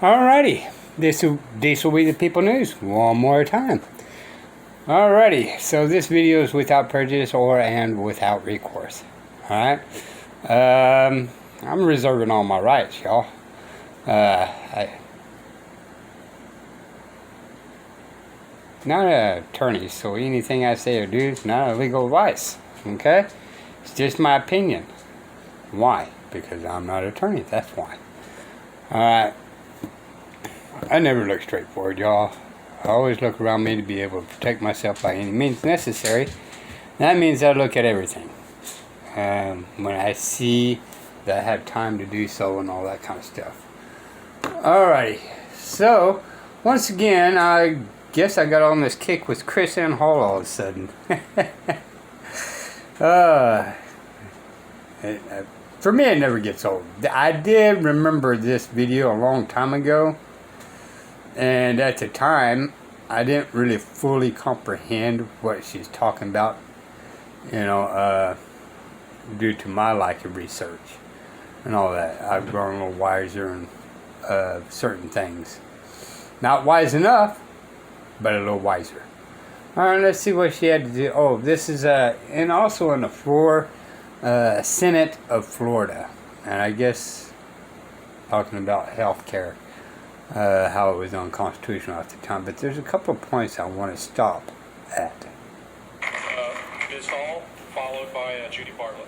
Alrighty, this will be the People News one more time. Alrighty, so this video is without prejudice and without recourse. Alright, I'm reserving all my rights, y'all. Not an attorney, so anything I say or do is not legal advice. Okay, it's just my opinion. Why? Because I'm not an attorney. That's why. Alright. I never look straight forward, y'all. I always look around me to be able to protect myself by any means necessary. That means I look at everything. When I see that I have time to do so and all that kind of stuff. Alrighty. So, once again, I guess I got on this kick with KrisAnne Hall all of a sudden. For me, it never gets old. I did remember this video a long time ago. And at the time, I didn't really fully comprehend what she's talking about, due to my lack of research and all that. I've grown a little wiser in certain things. Not wise enough, but a little wiser. All right, let's see what she had to do. Oh, this is, and also in the floor, Senate of Florida. And I guess talking about health care. How it was unconstitutional at the time, but there's a couple of points I want to stop at. Ms. Hall, followed by Judy Bartlett.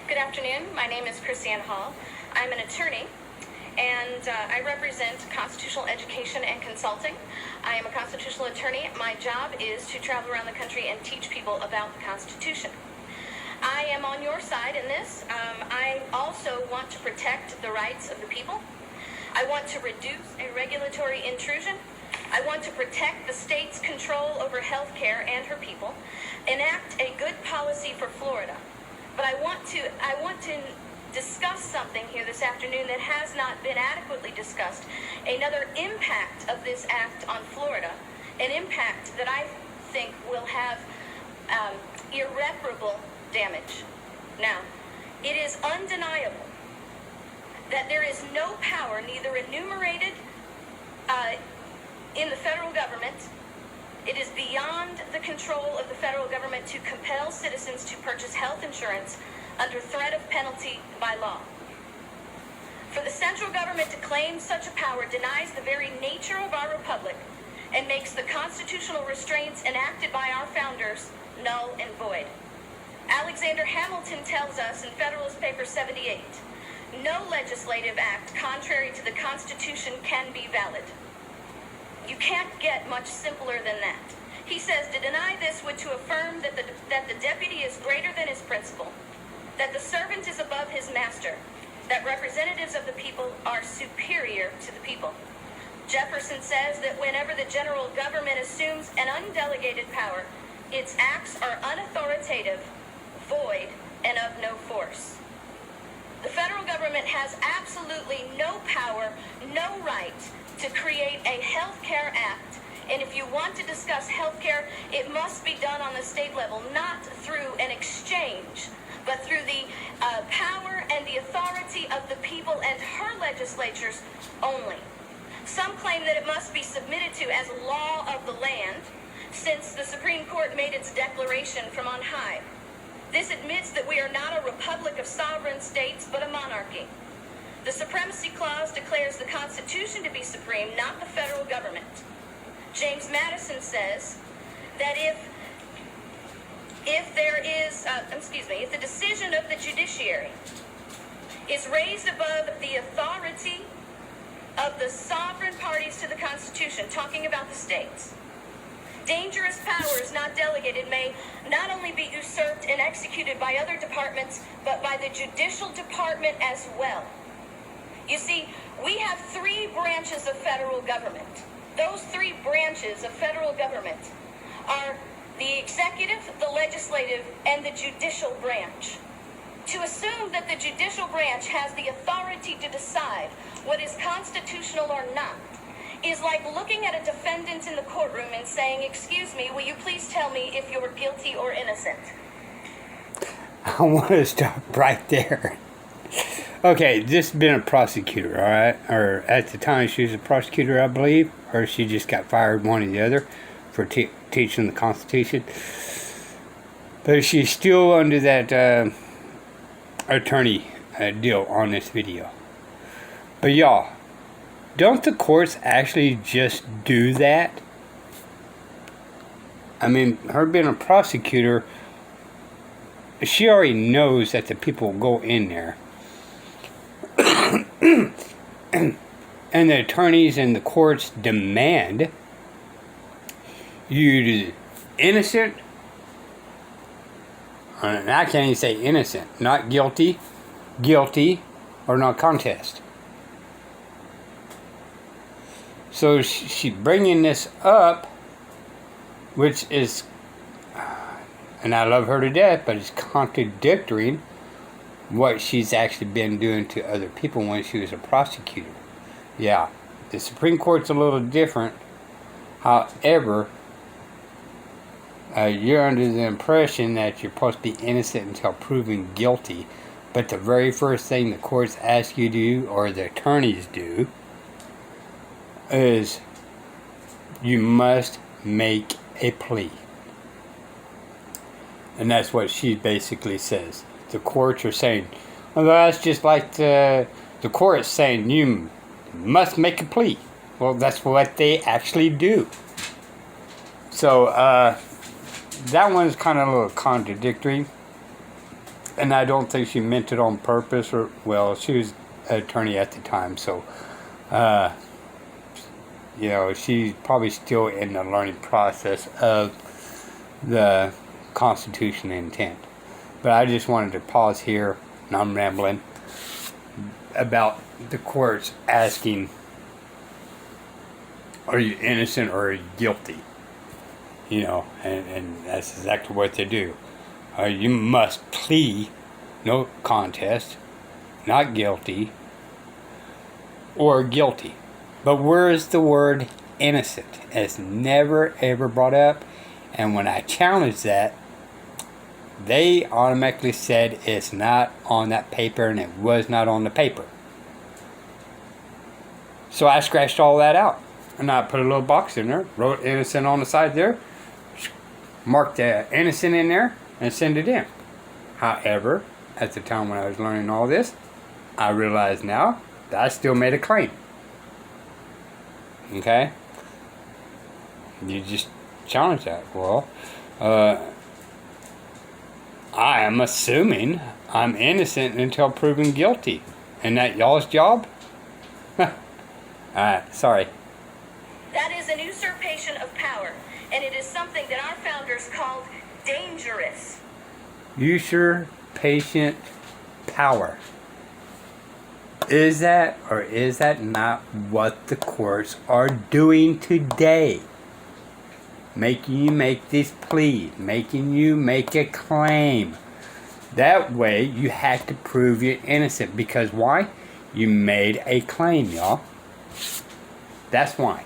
Good afternoon. My name is KrisAnne Hall. I'm an attorney, and I represent Constitutional Education and Consulting. I am a constitutional attorney. My job is to travel around the country and teach people about the Constitution. I am on your side in this. I also want to protect the rights of the people. I want to reduce a regulatory intrusion. I want to protect the state's control over health care and her people, enact a good policy for Florida. But I want to discuss something here this afternoon that has not been adequately discussed. Another impact of this act on Florida, an impact that I think will have irreparable damage. Now, it is undeniable that there is no power, neither enumerated in the federal government. It is beyond the control of the federal government to compel citizens to purchase health insurance under threat of penalty by law. For the central government to claim such a power denies the very nature of our republic and makes the constitutional restraints enacted by our founders null and void. Alexander Hamilton tells us in Federalist Paper 78, no legislative act contrary to the Constitution can be valid. You can't get much simpler than that. He says to deny this would to affirm that the deputy is greater than his principal, that the servant is above his master, that representatives of the people are superior to the people. Jefferson says that whenever the general government assumes an undelegated power, its acts are unauthoritative, void, and of no force. The federal government has absolutely no power, no right to create a health care act. And if you want to discuss health care, it must be done on the state level, not through an exchange, but through the power and the authority of the people and her legislatures only. Some claim that it must be submitted to as law of the land, since the Supreme Court made its declaration from on high. This admits that we are not a republic of sovereign states, but a monarchy. The Supremacy Clause declares the Constitution to be supreme, not the federal government. James Madison says that if the decision of the judiciary is raised above the authority of the sovereign parties to the Constitution, talking about the states, dangerous powers not delegated may not only be usurped and executed by other departments, but by the judicial department as well. You see, we have three branches of federal government. Those three branches of federal government are the executive, the legislative, and the judicial branch. To assume that the judicial branch has the authority to decide what is constitutional or not is like looking at a defendant in the courtroom and saying, "Excuse me, will you please tell me if you're guilty or innocent?" I want to stop right there. Okay, this has been a prosecutor, all right? Or at the time she was a prosecutor, I believe, or she just got fired, one or the other, for teaching the Constitution. But she's still under that attorney deal on this video. But y'all, don't the courts actually just do that? I mean, her being a prosecutor, she already knows that the people go in there. And the attorneys and the courts demand you to innocent, and I can't even say innocent, not guilty, guilty, or not contest. So she's bringing this up, which is, and I love her to death, but it's contradicting what she's actually been doing to other people when she was a prosecutor. Yeah, the Supreme Court's a little different. However, you're under the impression that you're supposed to be innocent until proven guilty. But the very first thing the courts ask you to do, or the attorneys do, is you must make a plea. And that's what she basically says. The courts are saying, well, that's just like the court's saying you must make a plea. Well, that's what they actually do. So, that one's kind of a little contradictory. And I don't think she meant it on purpose. Or, well, she was an attorney at the time. So, you know, she's probably still in the learning process of the Constitution intent. But I just wanted to pause here, and I'm rambling, about the courts asking, are you innocent or are you guilty? You know, and that's exactly what they do. You must plead no contest, not guilty, or guilty. But where is the word innocent? It's never ever brought up. And when I challenged that, they automatically said it's not on that paper, and it was not on the paper. So I scratched all that out, and I put a little box in there, wrote innocent on the side there, marked the innocent in there, and send it in. However, at the time when I was learning all this, I realized now that I still made a claim. Okay? You just challenge that. Well, I am assuming I'm innocent until proven guilty. And that y'all's job? Alright, sorry. That is an usurpation of power, and it is something that our founders called dangerous. Usurpation power. Is that or is that not what the courts are doing today? Making you make this plea, making you make a claim. That way you have to prove you're innocent. Because why? You made a claim, y'all. That's why.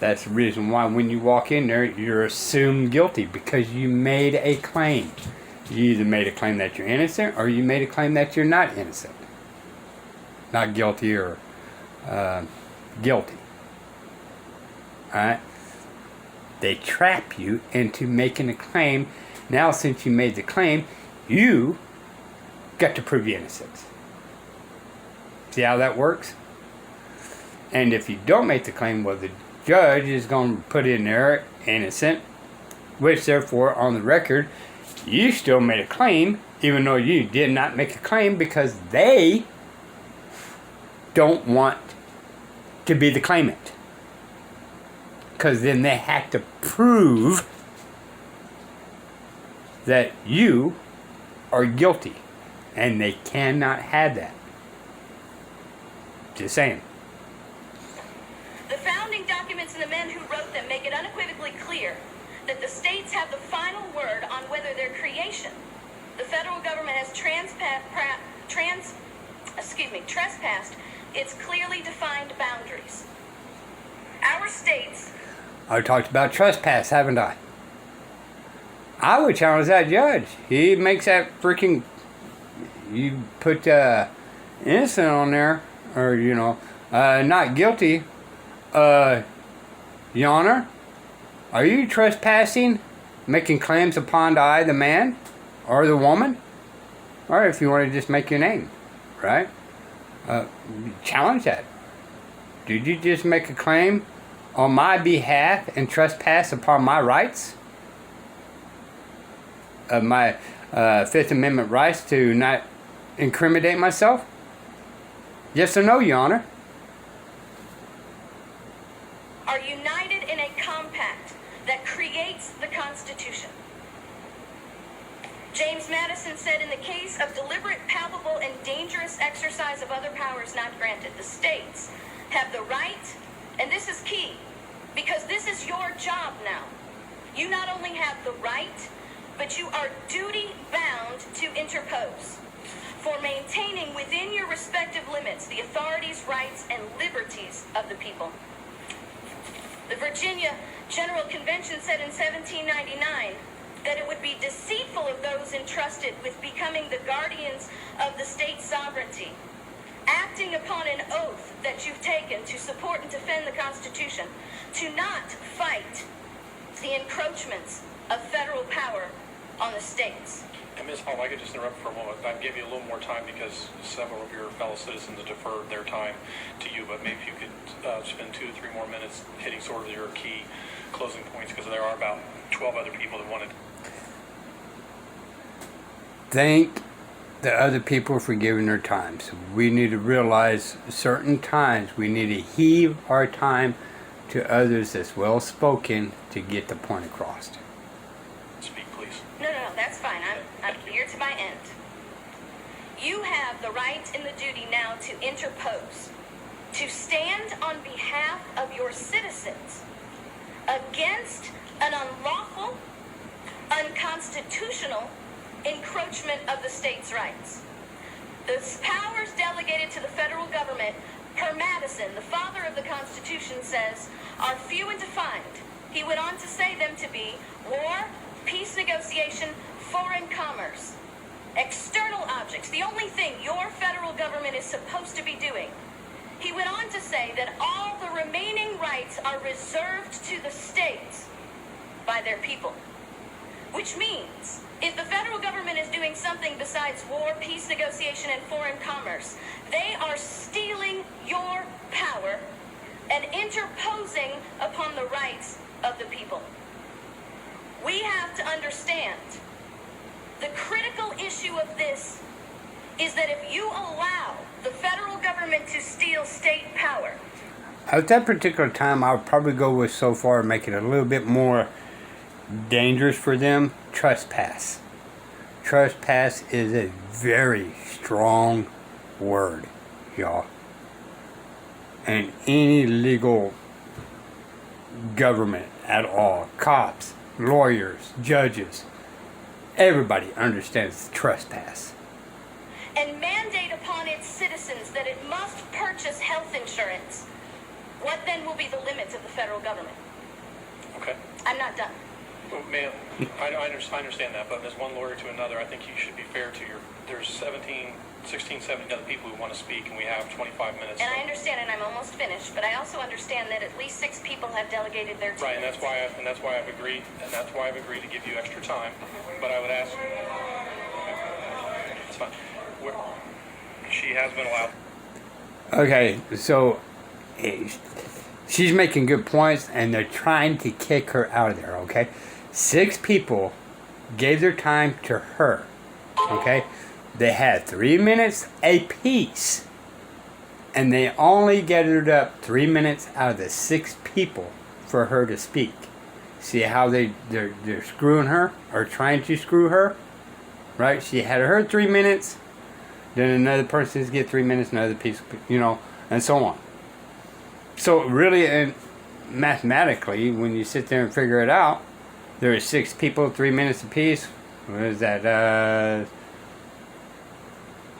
That's the reason why when you walk in there, you're assumed guilty, because you made a claim. You either made a claim that you're innocent, or you made a claim that you're not innocent. Not guilty or guilty. Alright? They trap you into making a claim. Now, since you made the claim, you got to prove your innocence. See how that works? And if you don't make the claim, well, the judge is going to put in there innocent, which therefore on the record you still made a claim, even though you did not make a claim, because they don't want to be the claimant, because then they have to prove that you are guilty, and they cannot have that. Just saying. The founding documents and the men who wrote them make it unequivocally clear that the states have the final word on whether their creation, the federal government, has trespassed its clearly defined boundaries. Our states. I talked about trespass, haven't I? I would challenge that judge. He makes that freaking. You put innocent on there, or not guilty. Your Honor, are you trespassing, making claims upon I, the man, or the woman, or if you want to just make your name, right? Challenge that. Did you just make a claim on my behalf and trespass upon my rights? My Fifth Amendment rights to not incriminate myself? Yes or no, Your Honor? Are united in a compact that creates the Constitution. James Madison said, in the case of deliberate, palpable, and dangerous exercise of other powers not granted, the states have the right, and this is key, because this is your job now. You not only have the right, but you are duty-bound to interpose for maintaining within your respective limits the authorities, rights, and liberties of the people. The Virginia General Convention said in 1799 that it would be deceitful of those entrusted with becoming the guardians of the state's sovereignty, acting upon an oath that you've taken to support and defend the Constitution, to not fight the encroachments of federal power on the states. And Ms. Hall, I could just interrupt for a moment. I'd give you a little more time because several of your fellow citizens have deferred their time to you, but maybe you could spend 2 to 3 more minutes hitting sort of your key closing points, because there are about 12 other people that wanted. Thank the other people for giving their time. So we need to realize certain times we need to heave our time to others that's well spoken to get the point across. Speak, please. No, that's fine. I'm here to my end. You have the right and the duty now to interpose, to stand on behalf of your citizens against an unlawful, unconstitutional encroachment of the state's rights. The powers delegated to the federal government per Madison, the father of the Constitution, says, are few and defined. He went on to say them to be war, peace negotiation, foreign commerce, external objects, the only thing your federal government is supposed to be doing. He went on to say that all the remaining rights are reserved to the states by their people. Which means, if the federal government is doing something besides war, peace negotiation, and foreign commerce, they are stealing your power and interposing upon the rights of the people. We have to understand the critical issue of this is that if you allow the federal government to steal state power. At that particular time, I would probably go with so far make it a little bit more dangerous for them. Trespass. Trespass is a very strong word, y'all. And any legal government at all, cops, lawyers, judges, everybody understands trespass. And mandate upon its citizens that it must purchase health insurance. What then will be the limits of the federal government? Okay. I'm not done. Well, ma'am, I understand that, but as one lawyer to another, I think you should be fair to there's 16, 17 other people who want to speak, and we have 25 minutes. And I understand, and I'm almost finished, but I also understand that at least 6 people have delegated their time. Right, and that's why I've agreed to give you extra time. But I would ask. It's fine. She has been allowed. Okay, so she's making good points, and they're trying to kick her out of there, okay? 6 people gave their time to her, okay? They had 3 minutes apiece, and they only gathered up 3 minutes out of the 6 people for her to speak. See how they're screwing her, or trying to screw her, right? She had her 3 minutes, then another person's get 3 minutes, another piece, and so on. So really, and mathematically, when you sit there and figure it out, there are 6 people, 3 minutes apiece. What is that?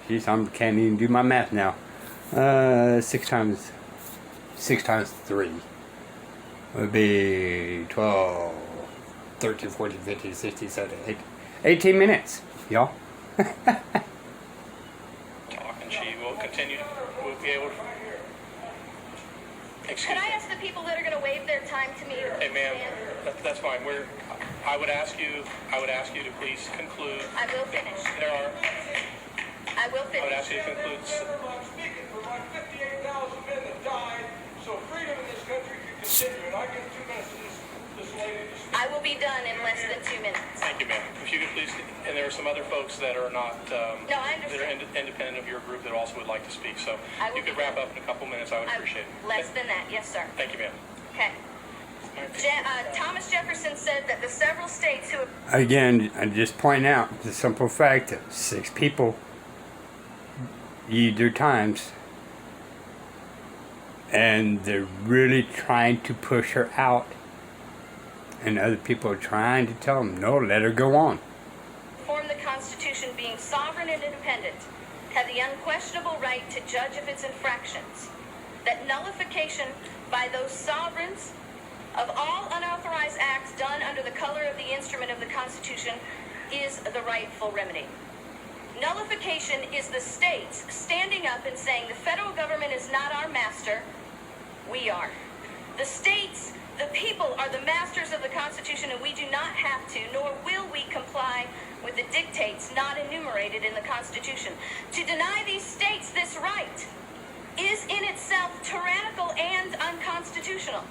Geez, I can't even do my math now. 6 times 3. would be 12, 13, 14, 15, 16, 17, 18 minutes, y'all. Talking, she will continue. We'll be able to. Excuse Could I me. ask the people that are going to waive their time to me? Hey, ma'am, that's fine. I would ask you to please conclude. I will finish. I will I would finish. ask you to conclude. I'm speaking for my 58,000 men that died, so freedom in this country can continue. And I give 2 minutes to this lady to speak. I will be done in less than 2 minutes. Thank you, ma'am. If you could please, and there are some other folks that are not, No, I that are understand. independent of your group that also would like to speak. So I will you could be wrap up in a couple minutes. I would appreciate it. Less than that, yes, sir. Thank you, ma'am. Okay. Thomas Jefferson said that the several states who Again, I just point out the simple fact that 6 people used their times, and they're really trying to push her out, and other people are trying to tell them, no, let her go on. form the Constitution, being sovereign and independent, have the unquestionable right to judge of its infractions, that nullification by those sovereigns of all unauthorized acts done under the color of the instrument of the Constitution is the rightful remedy. Nullification is the states standing up and saying the federal government is not our master, we are. The states, the people, are the masters of the Constitution, and we do not have to, nor will we comply with the dictates not enumerated in the Constitution. To deny these states this right is in itself tyrannical and unconstitutional.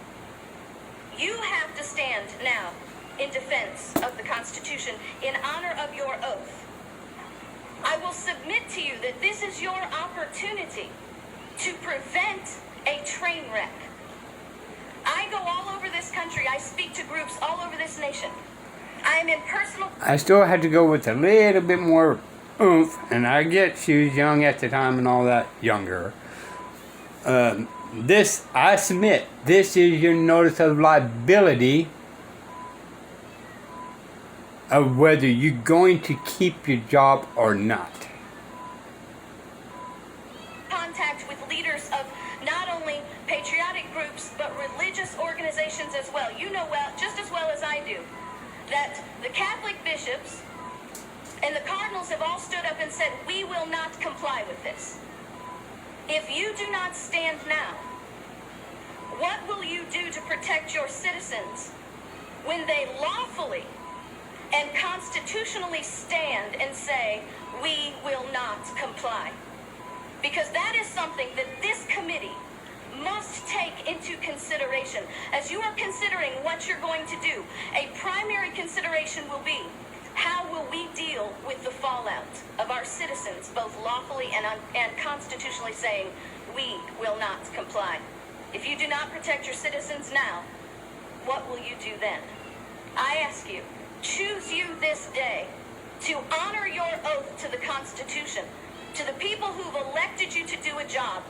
You have to stand now in defense of the Constitution in honor of your oath. I will submit to you that this is your opportunity to prevent a train wreck. I go all over this country. I speak to groups all over this nation. I am in personal... I still had to go with a little bit more oomph, and I get she was young at the time and all that, younger. This, I submit, this is your notice of liability of whether you're going to keep your job or not. contact with leaders of not only patriotic groups but religious organizations as well. You know well, just as well as I do, that the Catholic bishops and the cardinals have all stood up and said, we will not comply with this. If you do not stand now, what will you do to protect your citizens when they lawfully and constitutionally stand and say, we will not comply? Because that is something that this committee must take into consideration. As you are considering what you're going to do, a primary consideration will be, how will we deal with the fallout of our citizens, both lawfully and constitutionally saying, we will not comply? If you do not protect your citizens now, what will you do then? I ask you, choose you this day to honor your oath to the Constitution, to the people who've elected you to do a job,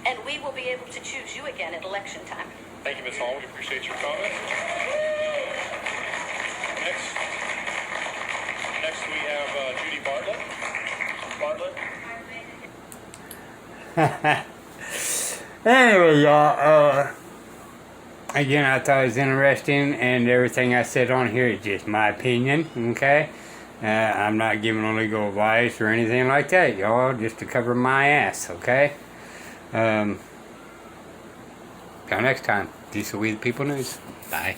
and we will be able to choose you again at election time. Thank you, Ms. Hall. We appreciate your comment. Next we have Judy Bartlett. Bartlett? Anyway, y'all, again, I thought it was interesting, and everything I said on here is just my opinion, okay? I'm not giving no legal advice or anything like that, y'all, just to cover my ass, okay? Till next time, this will be the People News. Bye.